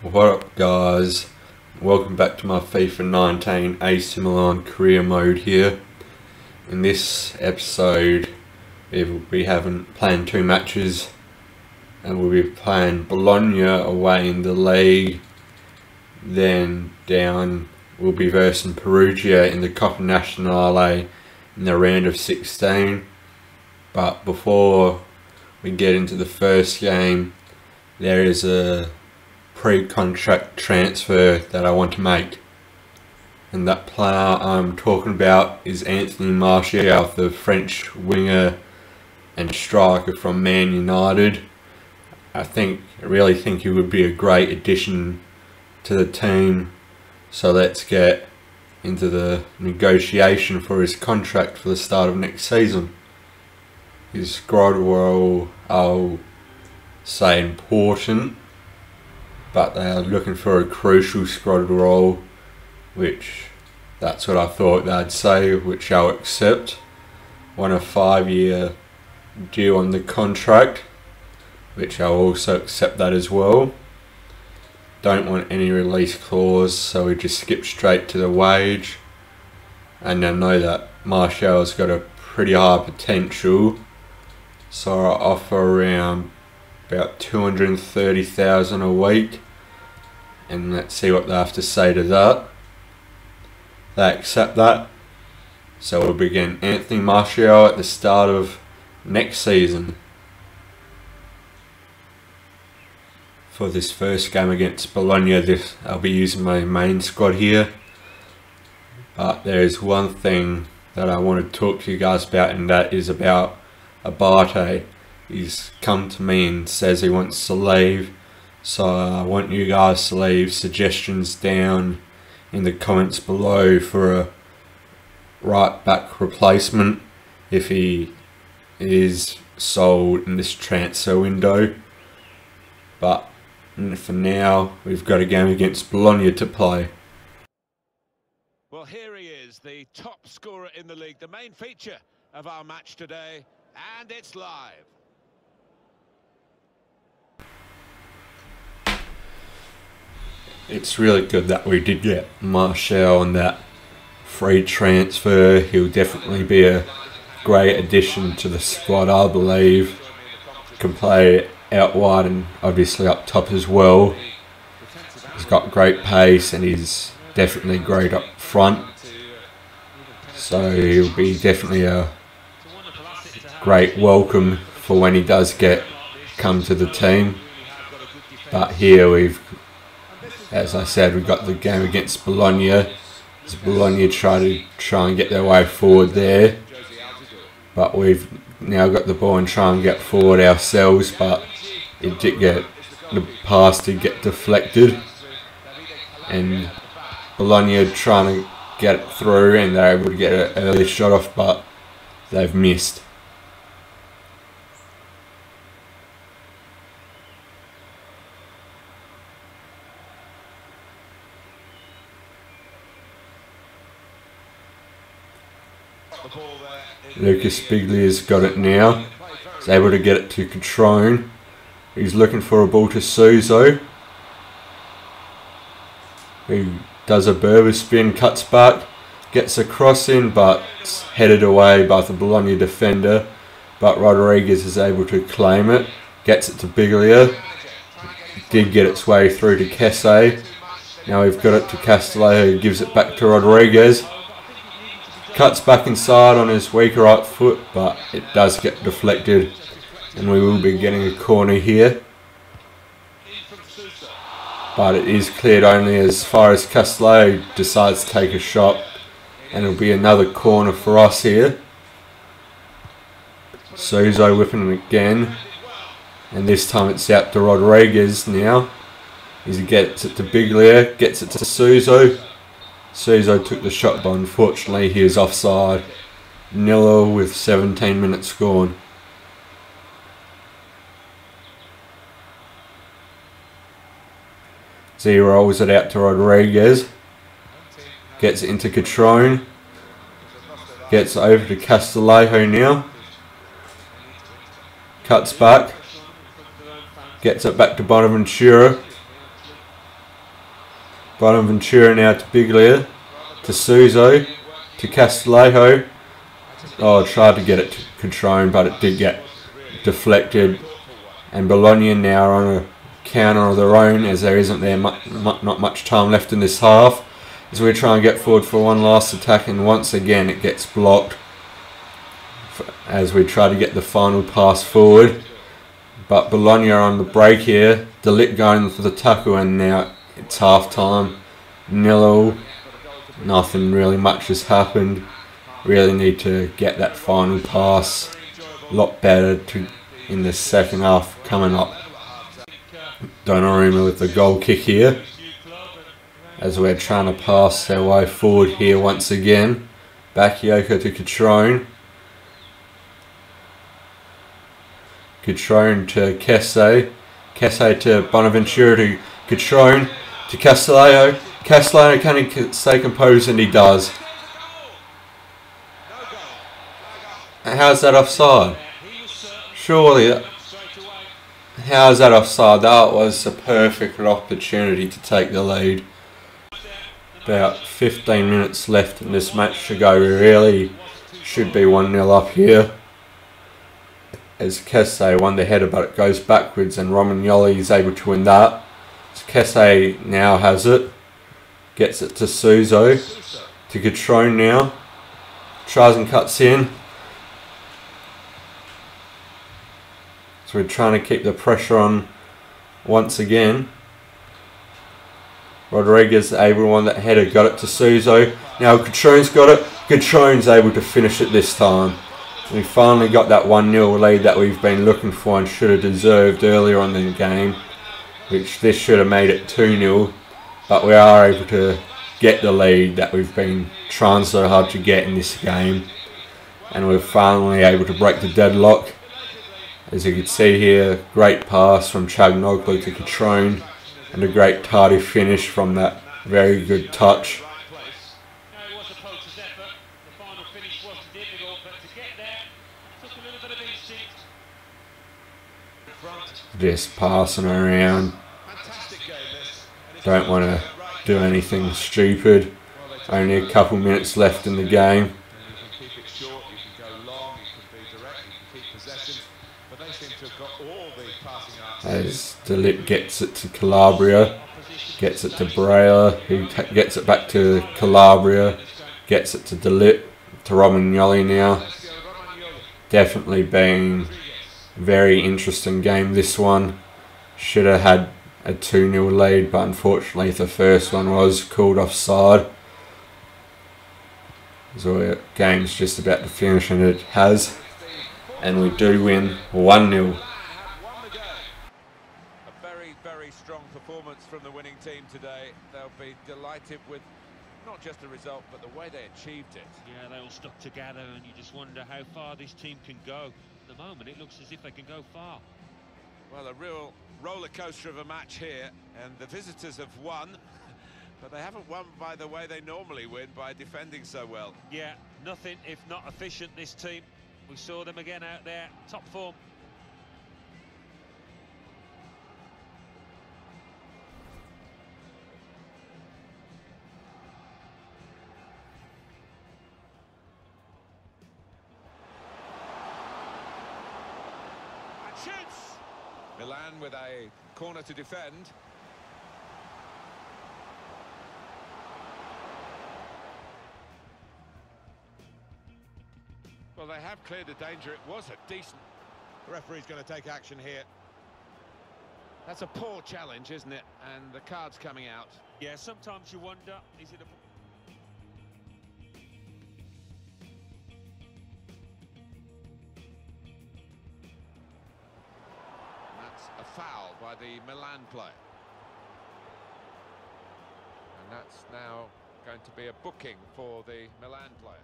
What up guys, welcome back to my FIFA 19 AC Milan career mode here. In this episode we'll be playing two matches, and we'll be playing Bologna away in the league, then down we'll be versing Perugia in the Coppa Nazionale in the round of 16. But before we get into the first game, there is a pre-contract transfer that I want to make, and that player I'm talking about is Anthony Martial, the French winger and striker from Man United. I really think he would be a great addition to the team, so let's get into the negotiation for his contract for the start of next season. His squad role, I'll say important, but they are looking for a crucial squad role, which that's what I thought they'd say, which I'll accept. Want a 5-year deal on the contract, which I'll also accept that as well. Don't want any release clause, so we just skip straight to the wage. And I know that Martial's got a pretty high potential, so I'll offer around about 230,000 a week, and let's see what they have to say to that. They accept that, so we'll begin Anthony Martial at the start of next season. For this first game against Bologna, I'll be using my main squad here, but there is one thing that I want to talk to you guys about, and that is about Abate. He's come to me and says he wants to leave, so I want you guys to leave suggestions down in the comments below for a right back replacement if he is sold in this transfer window. But for now, we've got a game against Bologna to play. Well, here he is, the top scorer in the league, the main feature of our match today, and it's live. It's really good that we did get Martial on that free transfer. He'll definitely be a great addition to the squad, I believe. Can play out wide and obviously up top as well. He's got great pace and he's definitely great up front. So he'll be definitely a great welcome for when he does come to the team. But here as I said, we've got the game against Bologna. As Bologna try and get their way forward there, but we've now got the ball and try and get forward ourselves. But the pass did get deflected, and Bologna trying to get it through, and they're able to get an early shot off, but they've missed. Lucas Biglia's got it now. He's able to get it to Catrone. He's looking for a ball to Suso, who does a Berber spin, cuts back, gets a cross in, but it's headed away by the Bologna defender. But Rodriguez is able to claim it, gets it to Biglia. Did get its way through to Kesse. Now we've got it to Castello, who gives it back to Rodriguez. Cuts back inside on his weaker right foot, but it does get deflected, and we will be getting a corner here. But it is cleared only as far as Castello decides to take a shot, and it'll be another corner for us here. Suso whipping it again, and this time it's out to Rodriguez now. He gets it to Biglia, gets it to Suso. Suso took the shot, but unfortunately he is offside. 0 with 17 minutes gone. Z rolls it out to Rodriguez. Gets it into Catrone. Gets over to Castello now. Cuts back. Gets it back to Bonaventura. Bonaventura now to Biglia, to Suso, to Castillejo. Oh, I tried to get it to Catrone, but it did get deflected. And Bologna now are on a counter of their own, as there isn't not much time left in this half. As we try and get forward for one last attack, and once again it gets blocked as we try to get the final pass forward. But Bologna are on the break here. De Ligt going for the tackle, and now it's half time. 0-0. Nothing really much has happened. Really need to get that final pass a lot better in the second half coming up. Donnarumma with the goal kick here, as we're trying to pass our way forward here once again. Bakayoko to Catrone. Catrone to Kesse. Kesse to Bonaventura to Catrone to Castillejo. Castillejo, can he stay composed? And he does. How's that offside? Surely. How's that offside? That was a perfect opportunity to take the lead. About 15 minutes left in this match to go. We really should be 1-0 up here. As Kesse won the header, but it goes backwards, and Romagnoli is able to win that. So Kesse now has it. Gets it to Suso. To Catrone now. Tries and cuts in. So we're trying to keep the pressure on once again. Rodriguez able to win that header, got it to Suso. Now Catrone's got it. Catrone's able to finish it this time. We finally got that 1-0 lead that we've been looking for and should have deserved earlier on in the game. Which this should have made it 2-0. But we are able to get the lead that we've been trying so hard to get in this game. And we're finally able to break the deadlock. As you can see here, great pass from Chagnoglu to Catrone, and a great tardy finish from that very good touch. Just passing around. Don't want to do anything stupid. Only a couple minutes left in the game. As De Ligt gets it to Calabria, gets it to Brea, who gets it back to Calabria, gets it to De Ligt, to Romagnoli now. Definitely been a very interesting game, this one. Should have had a 2-0 lead, but unfortunately the first one was called offside. So the game's just about to finish, and it has. And we do win 1-0. Very strong performance from the winning team today. They'll be delighted with not just the result, but the way they achieved it. Yeah, they all stuck together, and you just wonder how far this team can go. At the moment, it looks as if they can go far. Well, a real roller coaster of a match here, and the visitors have won, but they haven't won by the way they normally win, by defending so well. Yeah, nothing if not efficient, this team. We saw them again out there, top form. Shoots! Milan with a corner to defend. Well, they have cleared the danger. It was a decent... The referee's going to take action here. That's a poor challenge, isn't it? And the card's coming out. Yeah, sometimes you wonder, is it a... A foul by the Milan player. And that's now going to be a booking for the Milan player.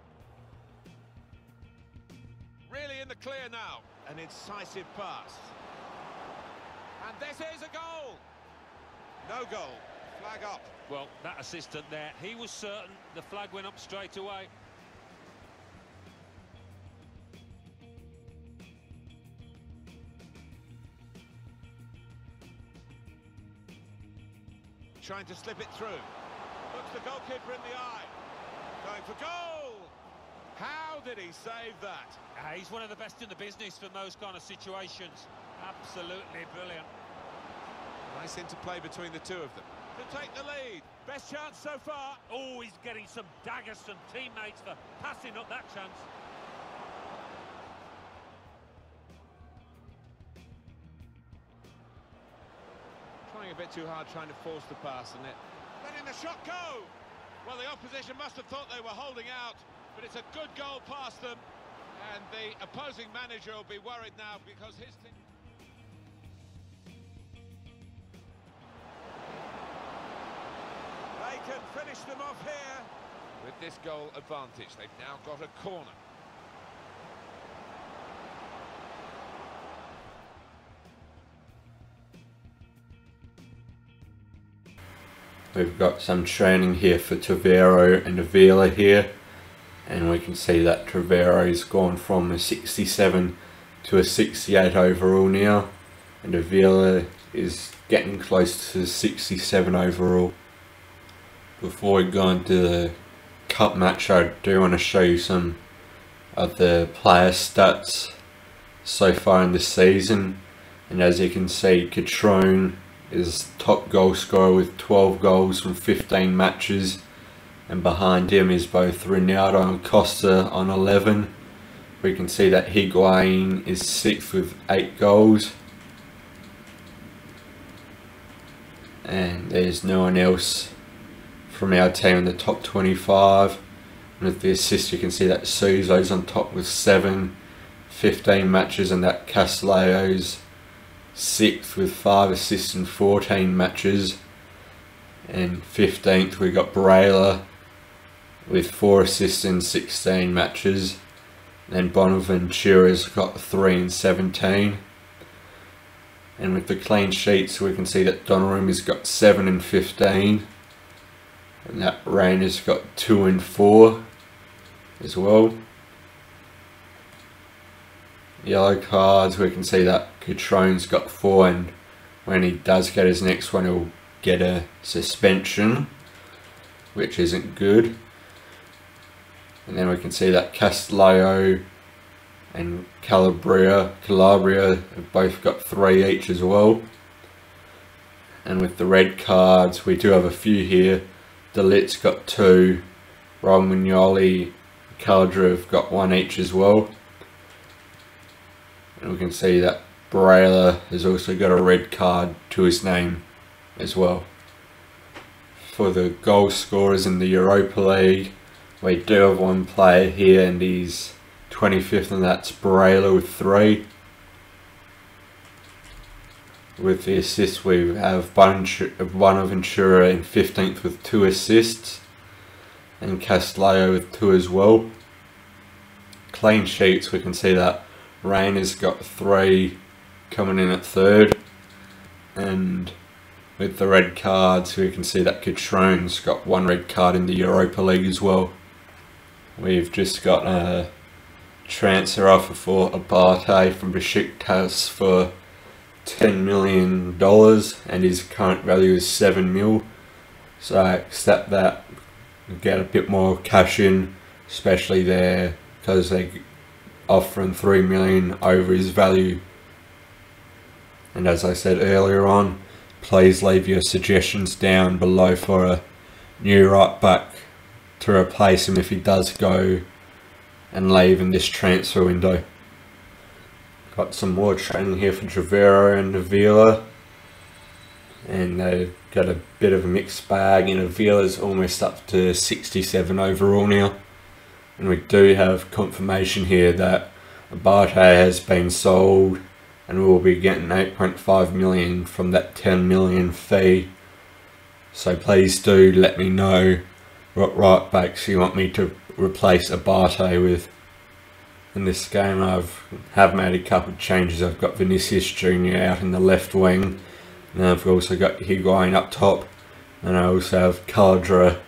Really in the clear now. An incisive pass. And this is a goal. No goal. Flag up. Well, that assistant there, he was certain the flag went up straight away. Trying to slip it through. Looks the goalkeeper in the eye. Going for goal! How did he save that? He's one of the best in the business for those kind of situations. Absolutely brilliant. Nice interplay between the two of them. To take the lead. Best chance so far. Oh, he's getting some daggers from teammates for passing up that chance. Trying a bit too hard, trying to force the pass, and it letting the shot go. Well, the opposition must have thought they were holding out, but it's a good goal past them, and the opposing manager will be worried now because his team. They can finish them off here with this goal advantage. They've now got a corner. We've got some training here for Tavero and Avila here, and we can see that Tavero's gone from a 67 to a 68 overall now, and Avila is getting close to 67 overall. Before we go into the cup match, I do want to show you some of the player stats so far in this season, and as you can see, Catrone is top goal scorer with 12 goals from 15 matches, and behind him is both Ronaldo and Costa on 11. We can see that Higuain is 6th with 8 goals, and there's no one else from our team in the top 25. And with the assist, you can see that Suzo's on top with 7, 15 matches, and that Castellao's 6th with 5 assists in 14 matches, and 15th we got Barella with 4 assists in 16 matches, and Bonaventura's got 3 in 17. And with the clean sheets, we can see that Donnarumma's got 7 in 15, and that Reyna's got 2 in 4 as well. Yellow cards, we can see that Catrone's got 4, and when he does get his next one, he'll get a suspension, which isn't good. And then we can see that Castellao and Calabria have both got 3 each as well. And with the red cards, we do have a few here. Delit's got 2, Romagnoli, Caldra have got 1 each as well. And we can see that Barella has also got a red card to his name as well. For the goal scorers in the Europa League, we do have one player here, and he's 25th, and that's Barella with 3. With the assists, we have Bonaventura in 15th with 2 assists, and Castellao with 2 as well. Clean sheets, we can see that Reyna's got 3, coming in at 3rd, and with the red cards, we can see that Catrone's got 1 red card in the Europa League as well. We've just got a transfer offer for Abate from Besiktas for $10 million, and his current value is 7 mil. So I accept that and get a bit more cash in, especially there because they offering 3 million over his value. And as I said earlier on, please leave your suggestions down below for a new right back to replace him if he does go and leave in this transfer window. Got some more training here for Tavero and Avila, and they've got a bit of a mixed bag, and Avila's almost up to 67 overall now. And we do have confirmation here that Abate has been sold, and we'll be getting 8.5 million from that 10 million fee. So please do let me know what right backs you want me to replace Abate with. In this game I have made a couple of changes. I've got Vinicius Jr. out in the left wing, and I've also got Higuain up top, and I also have Caldra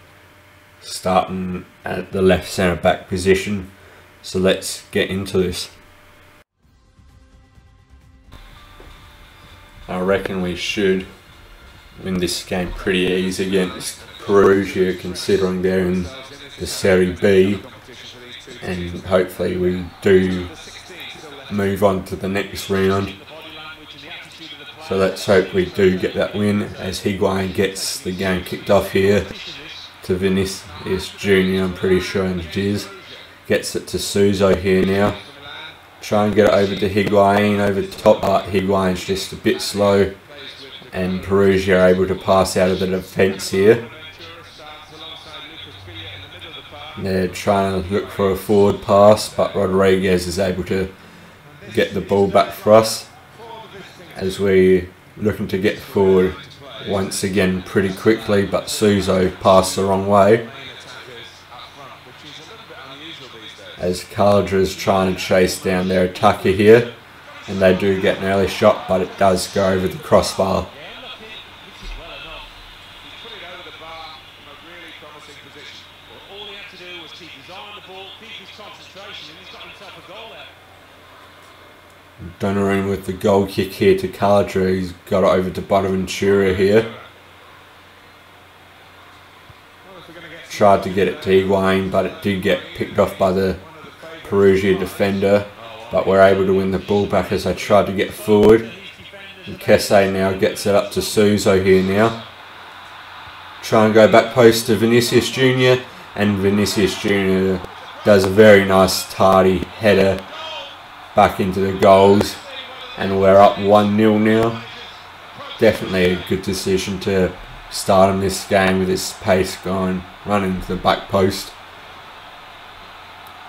starting at the left centre back position. So let's get into this. I reckon we should win this game pretty easy against Perugia, considering they're in the Serie B, and hopefully we do move on to the next round. So let's hope we do get that win, as Higuain gets the game kicked off here to Vinicius Jr. I'm pretty sure it is. Gets it to Suso here now. Try and get it over to Higuain over the top, but Higuain's just a bit slow, and Perugia are able to pass out of the defence here. They're trying to look for a forward pass, but Rodriguez is able to get the ball back for us, as we're looking to get forward once again pretty quickly, but Suso passed the wrong way, as Caladra's trying to chase down their attacker here, and they do get an early shot, but it does go over the crossbar. Donnarumma with the goal kick here to Caladra. He's got it over to Bonaventura here. Tried to get it to Higuain, but it did get picked off by the Perugia defender. But we're able to win the ball back as they tried to get forward. And Kesse now gets it up to Suso here now. Try and go back post to Vinicius Jr. And Vinicius Jr. does a very nice tardy header back into the goals, and we're up 1-0 now. Definitely a good decision to start in this game with this pace going, running to the back post.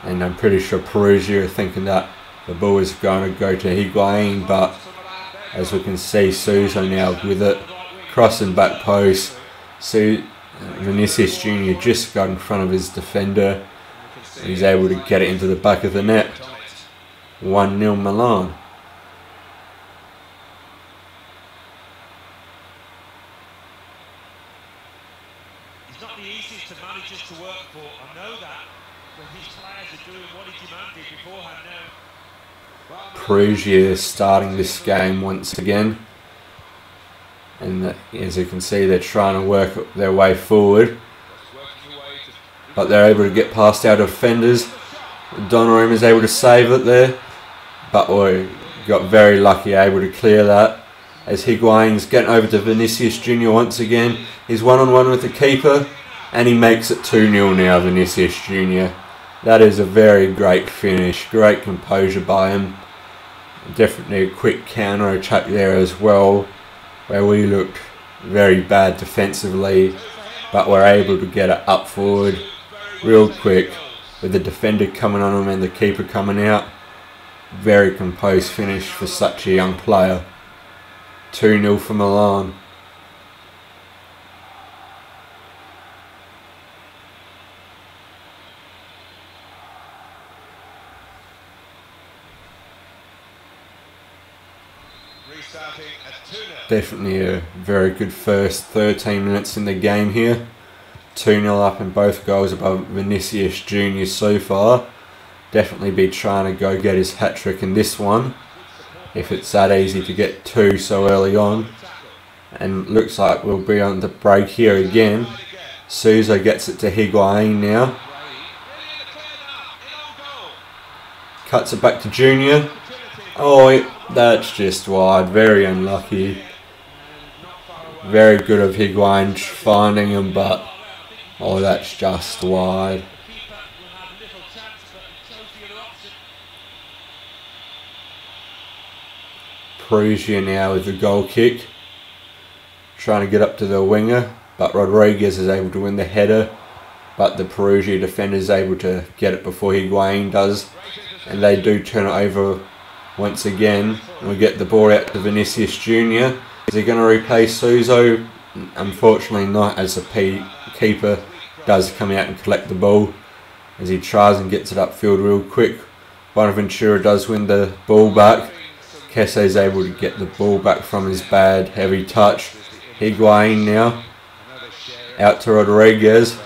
And I'm pretty sure Perugia are thinking that the ball is going to go to Higuain, but as we can see, Suso now with it, crossing back post. Vinicius Jr. just got in front of his defender, and he's able to get it into the back of the net. 1-0 Milan. He's not the easiest of managers to work for, I know that, but his players are doing what he demanded beforehand now. Perugia starting this game once again, and as you can see, they're trying to work their way forward, but they're able to get past our defenders. Donnarumma is able to save it there, but we got very lucky, able to clear that, as Higuain's getting over to Vinicius Jr. once again. He's one-on-one with the keeper, and he makes it 2-0 now, Vinicius Jr. That is a very great finish, great composure by him. Definitely a quick counter attack there as well, where we looked very bad defensively, but we're able to get it up forward real quick with the defender coming on him and the keeper coming out. Very composed finish for such a young player. 2-0 for Milan. Definitely a very good first 13 minutes in the game here. 2-0 up in both goals above Vinicius Jr. so far. Definitely be trying to go get his hat-trick in this one, if it's that easy to get two so early on. And looks like we'll be on the break here again. Suso gets it to Higuain now. Cuts it back to Junior. Oh, that's just wide. Very unlucky. Very good of Higuain finding him, but oh, that's just wide. Perugia now with the goal kick, trying to get up to the winger, but Rodriguez is able to win the header, but the Perugia defender is able to get it before Higuain does, and they do turn it over once again, and we get the ball out to Vinicius Jr. Is he going to replace Suso? Unfortunately not, as the keeper does come out and collect the ball, as he tries and gets it upfield real quick. Bonaventura does win the ball back. Kesse is able to get the ball back from his bad heavy touch. Higuain now, out to Rodriguez.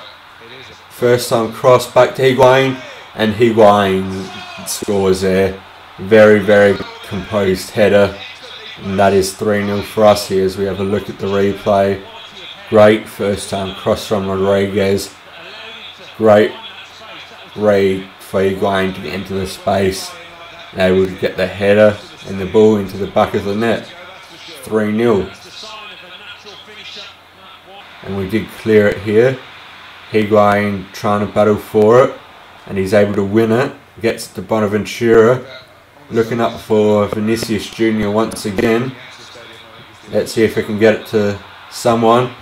First time cross back to Higuain, and Higuain scores there. Very, very composed header. And that is 3-0 for us here as we have a look at the replay. Great first time cross from Rodriguez. Great read for Higuain to get into the space. And able to get the header and the ball into the back of the net. 3-0. And we did clear it here. Higuain trying to battle for it. And he's able to win it. Gets to Bonaventura. Looking up for Vinicius Jr. once again. Let's see if we can get it to someone.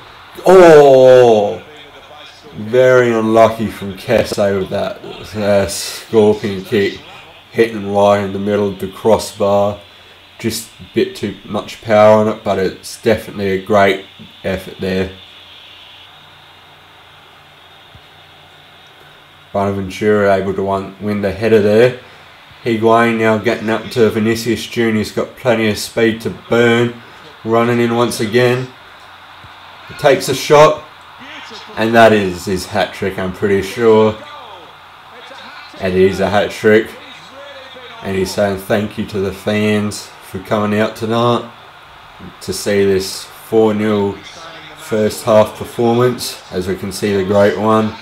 Oh! Very unlucky from Kesse with that scorpion kick. Hitting right in the middle of the crossbar. Just a bit too much power on it, but it's definitely a great effort there. Bonaventura able to win the header there. Higuain now getting up to Vinicius Jr. He's got plenty of speed to burn. Running in once again. He takes a shot. And that is his hat-trick, I'm pretty sure. And it is a hat-trick. And he's saying thank you to the fans for coming out tonight to see this 4-0 first half performance. As we can see, the great one.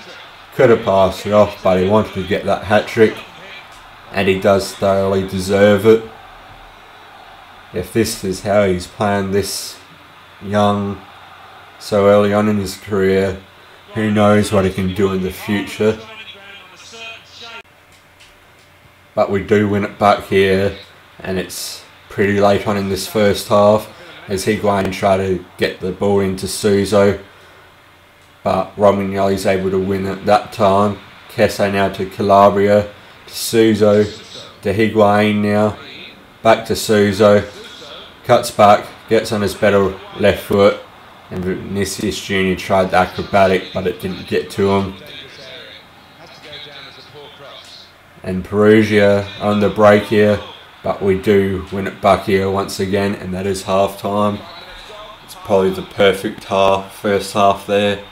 Could have passed it off, but he wanted to get that hat-trick. And he does thoroughly deserve it. If this is how he's playing this young, so early on in his career, who knows what he can do in the future. But we do win it back here, and it's pretty late on in this first half as Higuain try to get the ball into Suso. But Romagnoli's able to win it that time. Kesse now to Calabria, to Suso, to Higuain now, back to Suso, cuts back, gets on his better left foot, and Vinicius Jr. tried the acrobatic, but it didn't get to him. And Perugia on the break here, but we do win it back here once again, and that is half time. It's probably the perfect first half there.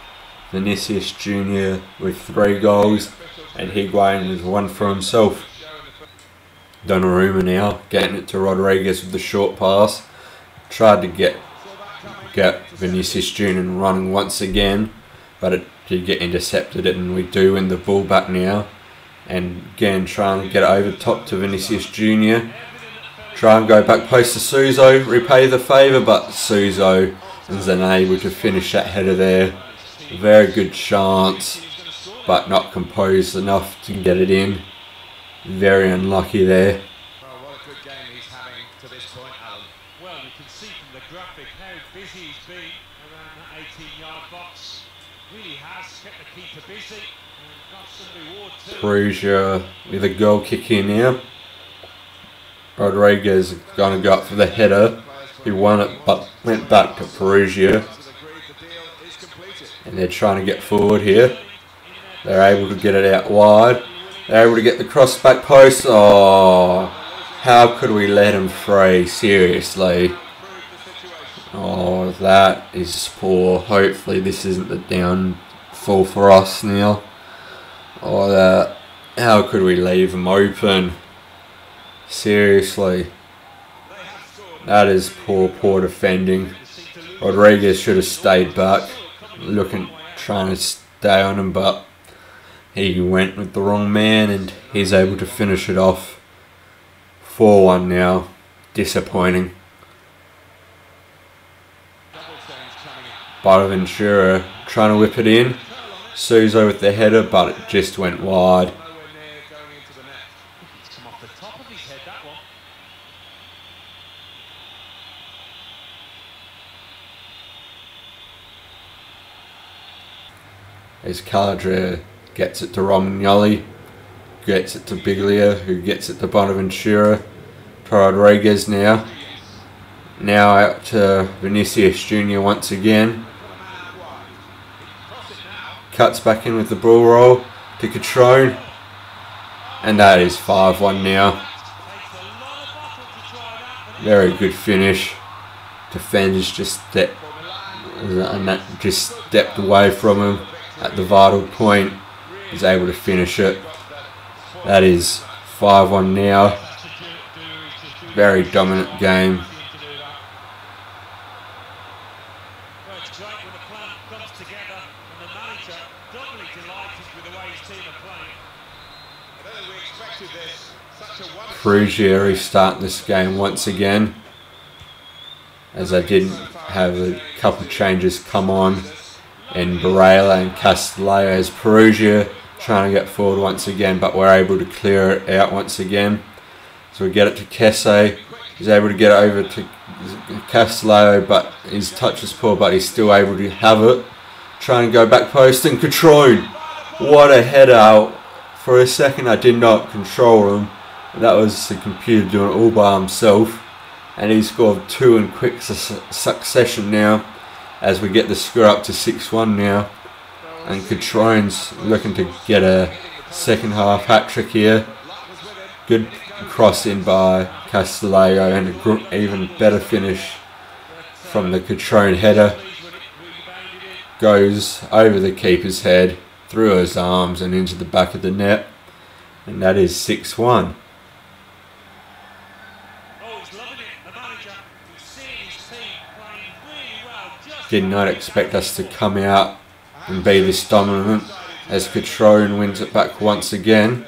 Vinicius Jr. with 3 goals, and Higuain with 1 for himself. Donnarumma now getting it to Rodriguez with the short pass. Tried to get Vinicius Jr. running once again, but it did get intercepted, and we do win the ball back now. And again trying to get it over top to Vinicius Jr. Try and go back post to Suso, repay the favour, but Suso is unable to finish that header there. Very good chance, but not composed enough to get it in. Very unlucky there. Well, what a good game he's having to this point, Alan. Well, you can see from the graphic how busy he's been around that 18-yard box. Really has kept the keeper busy and got some reward too. Perugia with a goal kick in here. Rodriguez is going to go up for the header. He won it, but went back to Perugia. And they're trying to get forward here. They're able to get it out wide. They're able to get the cross back post. Oh, how could we let him free? Seriously. Oh, that is poor. Hopefully this isn't the downfall for us now. Oh, that. How could we leave him open? Seriously. That is poor defending. Rodriguez should have stayed back. Trying to stay on him, but he went with the wrong man, and he's able to finish it off. 4-1 now. Disappointing. Bonaventura trying to whip it in. Suso with the header, but it just went wide. As Calabria gets it to Romagnoli, gets it to Biglia, who gets it to Bonaventura, to Rodriguez now. Now out to Vinicius Jr. once again. Cuts back in with the ball roll to Catrone. And that is 5-1 now. Very good finish. Defenders just stepped away from him at the vital point. He's able to finish it. That is 5-1 now. Very dominant game. comes together, and the manager doubly delighted with the way his team are playing. I don't think we expected this. Such a wonderful... Perugia restarting this game once again, as I did have a couple of changes come on in Barela and Castelleo, as Perugia trying to get forward once again, but we're able to clear it out once again. So we get it to Kesse. He's able to get it over to Castelleo, but his touch is poor, but he's still able to have it. Trying to go back post, and Catrone. What a header out. For a second I did not control him. That was the computer doing it all by himself. And he scored 2 in quick succession now, as we get the score up to 6-1 now. And Catrone's looking to get a second half hat-trick here. Good cross in by Castelleo, and an even better finish from the Catrone header. Goes over the keeper's head, through his arms and into the back of the net. And that is 6-1. Did not expect us to come out and be this dominant, as Catrone wins it back once again.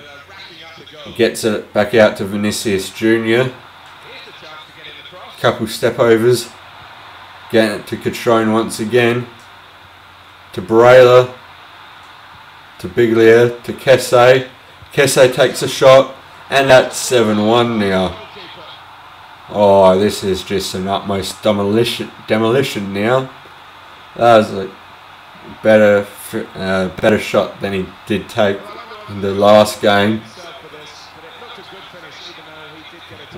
Gets it back out to Vinicius Jr. Couple step overs. Getting it to Catrone once again. To Barela. To Biglia. To Kesse. Kesse takes a shot. And that's 7-1 now. Oh, this is just an utmost demolition now. That was a better shot than he did take in the last game.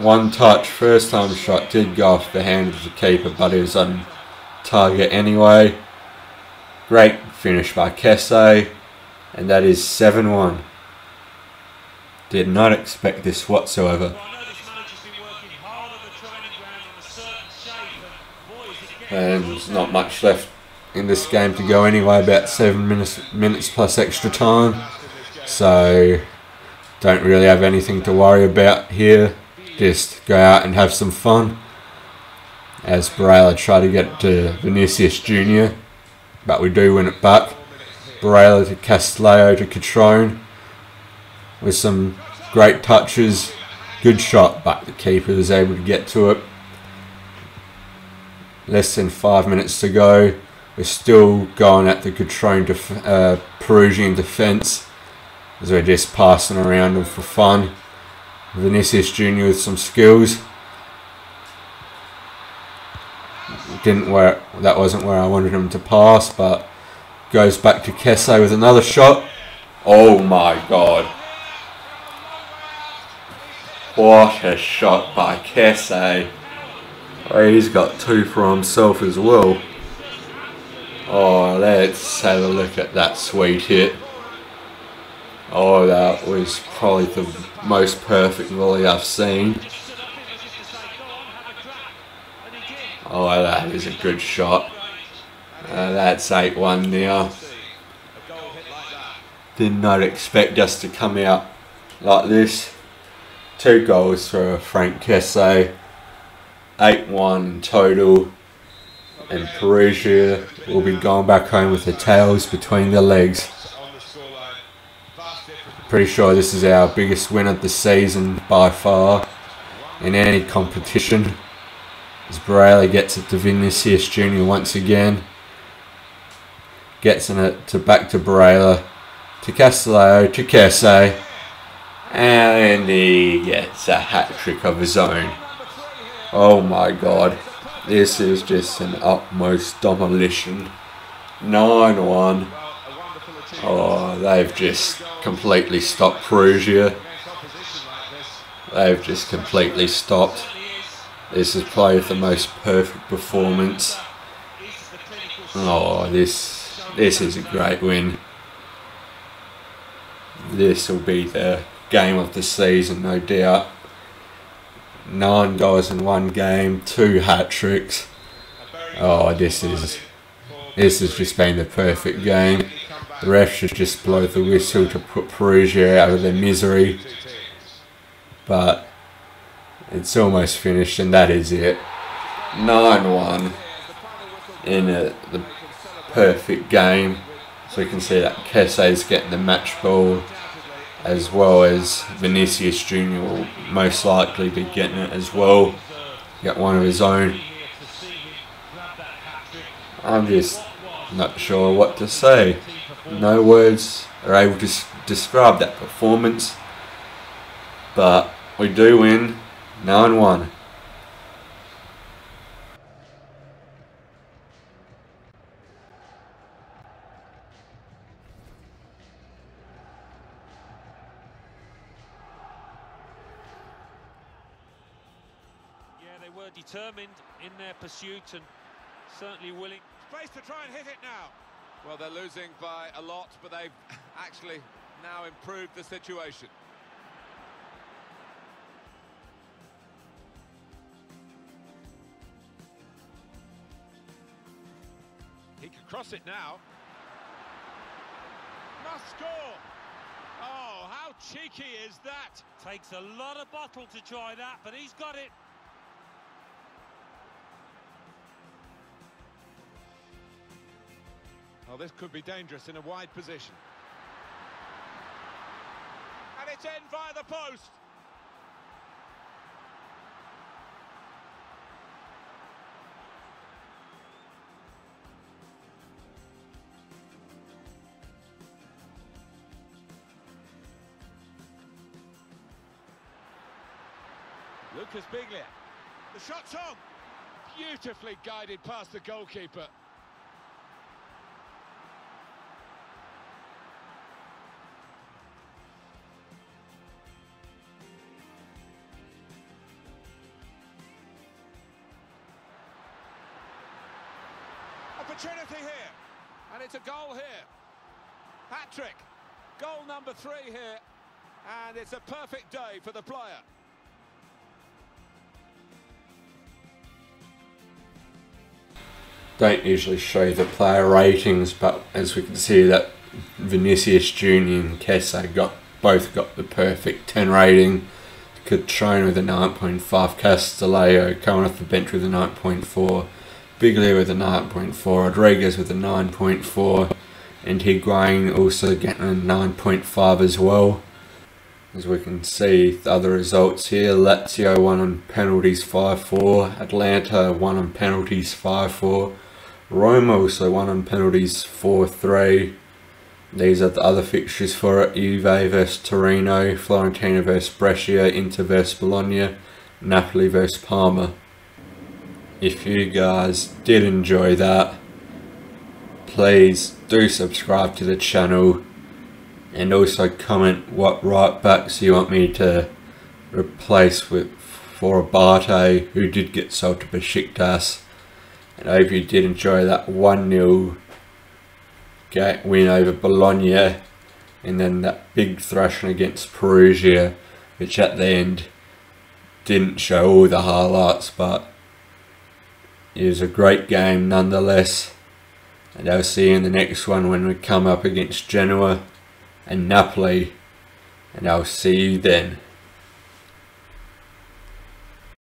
One touch, first time shot did go off the hand of the keeper, but it was on target anyway. Great finish by Kesse, and that is 7-1. Did not expect this whatsoever. And there's not much left in this game to go anyway, about 7 minutes plus extra time. So don't really have anything to worry about here. Just go out and have some fun. As Barela try to get to Vinicius Jr. But we do win it back. Barela to Castelleo to Catrone. With some great touches. Good shot, but the keeper is able to get to it. Less than 5 minutes to go. We're still going at the Catrone Perugian defence, as we're just passing around them for fun. Vinicius Jr. with some skills. That wasn't where I wanted him to pass, but goes back to Kesse with another shot. Oh my god. What a shot by Kesse. Oh, he's got 2 for himself as well. Oh, let's have a look at that sweet hit. Oh, that was probably the most perfect volley I've seen. Oh, that is a good shot. That's 8-1 now. Did not expect us to come out like this. 2 goals for Frank Kesse. 8-1 total. And Perugia will be going back home with their tails between their legs. Pretty sure this is our biggest win of the season by far in any competition. As Barela gets it to Vinicius Jr. once again. Gets it to back to Barela. To Castelleo. To Kesse. And he gets a hat-trick of his own. Oh my god. This is just an utmost demolition. 9-1. Oh, they've just completely stopped Perugia. They've just completely stopped. This is probably the most perfect performance. Oh, this is a great win. This will be the game of the season, no doubt. 9 goals in 1 game, 2 hat-tricks. Oh, this has just been the perfect game. The ref should just blow the whistle to put Perugia out of their misery. But it's almost finished, and that is it. 9-1 in the perfect game. So we can see that Kesse is getting the match ball, as well as Vinicius Jr. will most likely be getting it as well. Get one of his own. I'm just not sure what to say. No words are able to describe that performance. But we do win 9-1. Yeah, they were determined in their pursuit and certainly willing. Space to try and hit it now. Well, they're losing by a lot, but they've actually now improved the situation. He can cross it now. Must score. Oh, how cheeky is that? Takes a lot of bottle to try that, but he's got it. Oh, this could be dangerous in a wide position. And it's in via the post. Lucas Biglia. The shot's on. Beautifully guided past the goalkeeper. Opportunity here, and it's a goal here. Hat-trick, goal number 3 here, and it's a perfect day for the player. Don't usually show the player ratings, but as we can see that Vinicius Jr. and Kesse both got the perfect 10 rating. Catrone with a 9.5, Castelleo coming off the bench with a 9.4, Biglia with a 9.4, Rodriguez with a 9.4, and Higuain also getting a 9.5 as well. As we can see the other results here, Lazio won on penalties 5-4, Atlanta won on penalties 5-4, Roma also won on penalties 4-3. These are the other fixtures for it: Juve vs Torino, Fiorentina vs Brescia, Inter vs Bologna, Napoli vs Parma. If you guys did enjoy that, please do subscribe to the channel, and also comment what right backs you want me to replace for Abate, who did get sold to Besiktas. And I hope you did enjoy that 1-0 win over Bologna, and then that big thrashing against Perugia, which at the end didn't show all the highlights, but it was a great game nonetheless. And I'll see you in the next one when we come up against Genoa and Napoli, and I'll see you then.